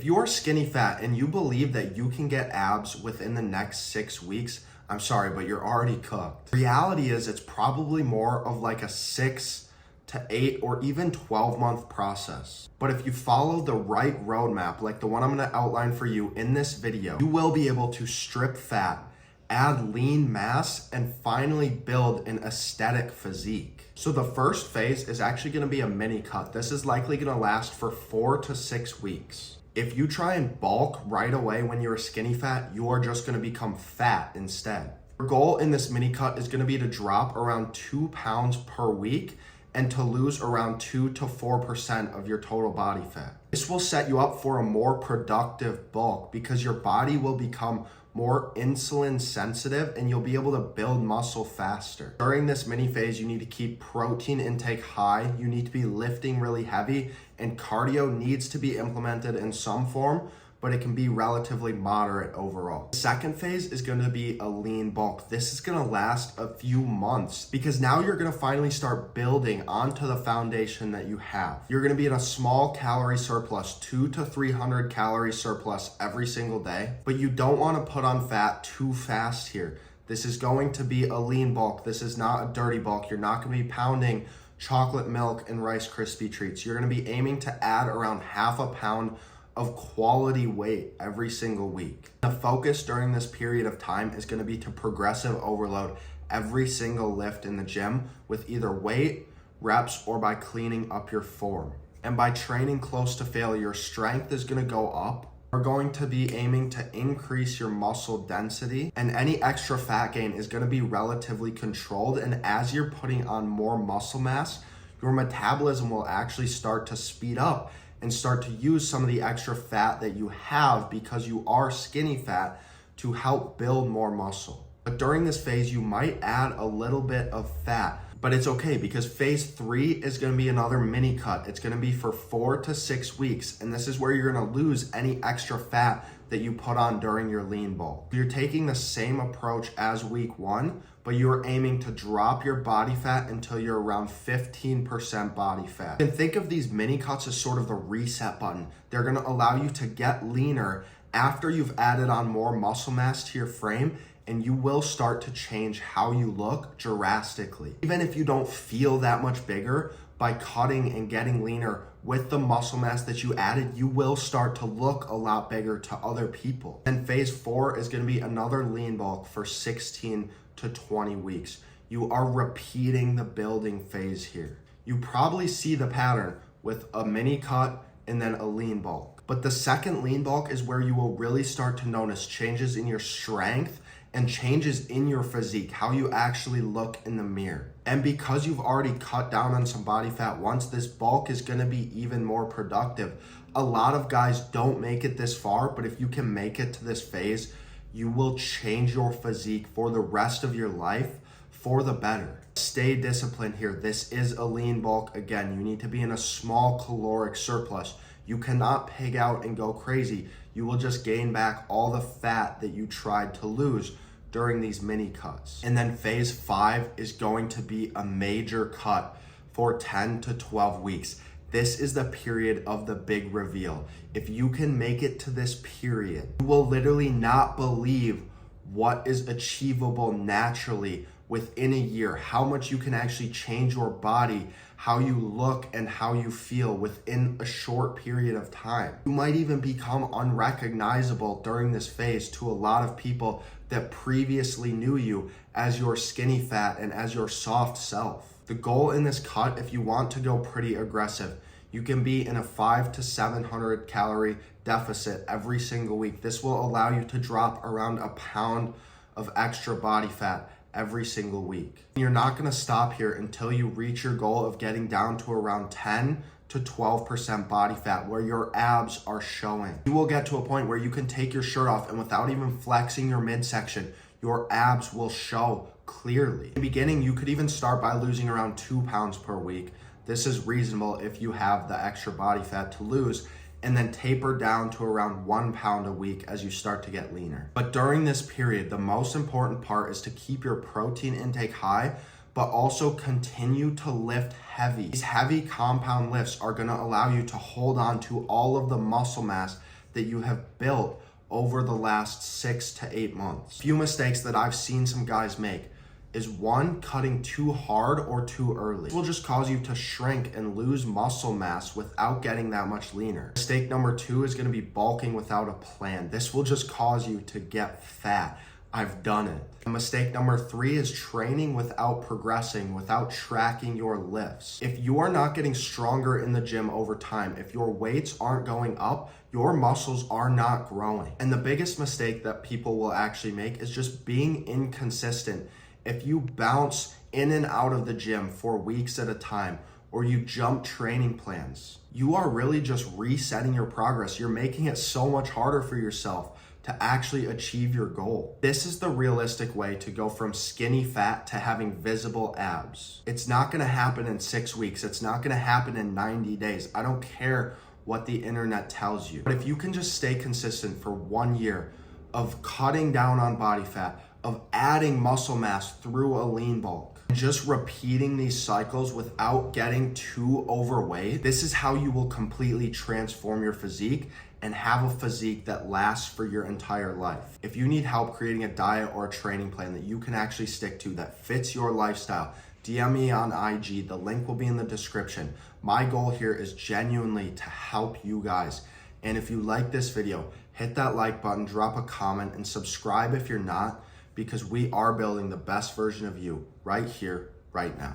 you are skinny fat and you believe that you can get abs within the next 6 weeks, I'm sorry, but you're already cooked. The reality is it's probably more of like a 6 to 8 or even 12-month process. But if you follow the right roadmap, like the one I'm gonna outline for you in this video, you will be able to strip fat, add lean mass, and finally build an aesthetic physique. So the first phase is actually gonna be a mini cut. This is likely gonna last for 4 to 6 weeks. If you try and bulk right away when you're skinny fat, you are just gonna become fat instead. Your goal in this mini cut is gonna be to drop around 2 pounds per week and to lose around 2 to 4% of your total body fat. This will set you up for a more productive bulk because your body will become more insulin sensitive and you'll be able to build muscle faster. During this mini phase, you need to keep protein intake high, you need to be lifting really heavy, and cardio needs to be implemented in some form, but it can be relatively moderate overall. The second phase is gonna be a lean bulk. This is gonna last a few months because now you're gonna finally start building onto the foundation that you have. You're gonna be in a small calorie surplus, 200 to 300 calorie surplus every single day, but you don't wanna put on fat too fast here. This is going to be a lean bulk. This is not a dirty bulk. You're not gonna be pounding chocolate milk and Rice Krispie treats. You're gonna be aiming to add around half a pound of quality weight every single week. The focus during this period of time is gonna be to progressive overload every single lift in the gym with either weight, reps, or by cleaning up your form. And by training close to failure, your strength is gonna go up. We're going to be aiming to increase your muscle density, and any extra fat gain is gonna be relatively controlled. And as you're putting on more muscle mass, your metabolism will actually start to speed up and start to use some of the extra fat that you have because you are skinny fat to help build more muscle. But during this phase, you might add a little bit of fat, but it's okay because phase 3 is gonna be another mini cut. It's gonna be for 4 to 6 weeks, and this is where you're gonna lose any extra fat that you put on during your lean bulk. You're taking the same approach as week 1, but you're aiming to drop your body fat until you're around 15% body fat. And think of these mini cuts as sort of the reset button. They're gonna allow you to get leaner after you've added on more muscle mass to your frame, and you will start to change how you look drastically. Even if you don't feel that much bigger, by cutting and getting leaner with the muscle mass that you added, you will start to look a lot bigger to other people. And phase 4 is gonna be another lean bulk for 16 to 20 weeks. You are repeating the building phase here. You probably see the pattern with a mini cut and then a lean bulk. But the second lean bulk is where you will really start to notice changes in your strength and changes in your physique, how you actually look in the mirror. And because you've already cut down on some body fat once, this bulk is gonna be even more productive. A lot of guys don't make it this far, but if you can make it to this phase, you will change your physique for the rest of your life for the better. Stay disciplined here. This is a lean bulk. Again, you need to be in a small caloric surplus. You cannot pig out and go crazy. You will just gain back all the fat that you tried to lose during these mini cuts. And then phase 5 is going to be a major cut for 10 to 12 weeks. This is the period of the big reveal. If you can make it to this period, you will literally not believe what is achievable naturally within a year, how much you can actually change your body, how you look and how you feel within a short period of time. You might even become unrecognizable during this phase to a lot of people that previously knew you as your skinny fat and as your soft self. The goal in this cut, if you want to go pretty aggressive, you can be in a 500 to 700 calorie deficit every single week. This will allow you to drop around a pound of extra body fat every single week. You're not gonna stop here until you reach your goal of getting down to around 10 to 12% body fat where your abs are showing. You will get to a point where you can take your shirt off and without even flexing your midsection, your abs will show clearly. In the beginning, you could even start by losing around 2 pounds per week. This is reasonable if you have the extra body fat to lose, and then taper down to around 1 pound a week as you start to get leaner. But during this period, the most important part is to keep your protein intake high, but also continue to lift heavy. These heavy compound lifts are gonna allow you to hold on to all of the muscle mass that you have built over the last 6 to 8 months. Few mistakes that I've seen some guys make is one, cutting too hard or too early. This will just cause you to shrink and lose muscle mass without getting that much leaner. Mistake number 2 is gonna be bulking without a plan. This will just cause you to get fat. I've done it. Mistake number 3 is training without progressing, without tracking your lifts. If you are not getting stronger in the gym over time, if your weights aren't going up, your muscles are not growing. And the biggest mistake that people will actually make is just being inconsistent. If you bounce in and out of the gym for weeks at a time, or you jump training plans, you are really just resetting your progress. You're making it so much harder for yourself to actually achieve your goal. This is the realistic way to go from skinny fat to having visible abs. It's not gonna happen in 6 weeks. It's not gonna happen in 90 days. I don't care what the internet tells you. But if you can just stay consistent for 1 year of cutting down on body fat, of adding muscle mass through a lean bulk, just repeating these cycles without getting too overweight, this is how you will completely transform your physique and have a physique that lasts for your entire life. If you need help creating a diet or a training plan that you can actually stick to that fits your lifestyle, DM me on IG. The link will be in the description. My goal here is genuinely to help you guys. And if you like this video, hit that like button, drop a comment, and subscribe if you're not, because we are building the best version of you right here, right now.